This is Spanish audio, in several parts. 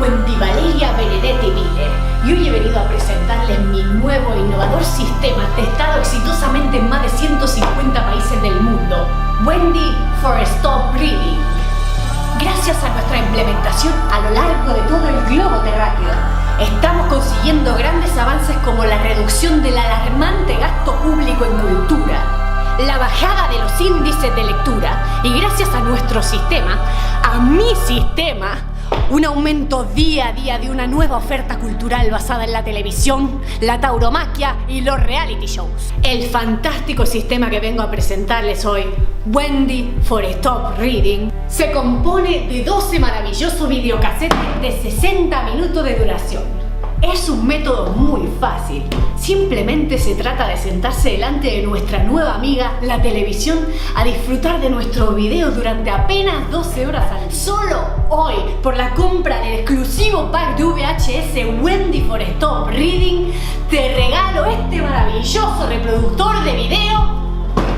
Wendy Valeria Benedetti Miller y hoy he venido a presentarles mi nuevo e innovador sistema testado exitosamente en más de 150 países del mundo, Wendy for Stop Breathing. Gracias a nuestra implementación a lo largo de todo el globo terráqueo, estamos consiguiendo grandes avances como la reducción del alarmante gasto público en cultura, la bajada de los índices de lectura y gracias a nuestro sistema, a mi sistema, un aumento día a día de una nueva oferta cultural basada en la televisión, la tauromaquia y los reality shows. El fantástico sistema que vengo a presentarles hoy, Wendy for Stop Reading, se compone de 12 maravillosos videocassettes de 60 minutos de duración. Es un método muy fácil. Simplemente se trata de sentarse delante de nuestra nueva amiga, la televisión, a disfrutar de nuestros videos durante apenas 12 horas al día. Solo hoy, por la compra del exclusivo pack de VHS Wendy for Stop Reading, te regalo este maravilloso reproductor de video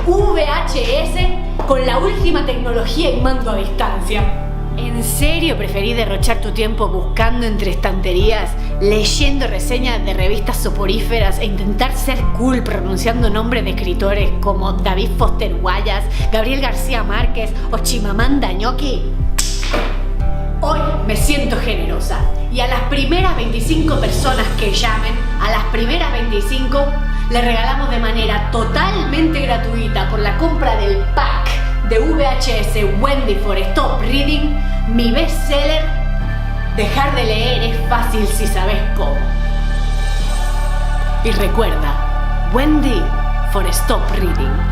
VHS con la última tecnología y mando a distancia. ¿En serio preferís derrochar tu tiempo buscando entre estanterías, leyendo reseñas de revistas soporíferas e intentar ser cool pronunciando nombres de escritores como David Foster Wallace, Gabriel García Márquez o Chimamanda Ngozi? Hoy me siento generosa y a las primeras 25 personas que llamen, a las primeras 25, le regalamos de manera totalmente gratuita por la compra del pack de VHS Wendy for Stop Reading, mi bestseller, Dejar de leer es fácil si sabes cómo. Y recuerda, Wendy for Stop Reading.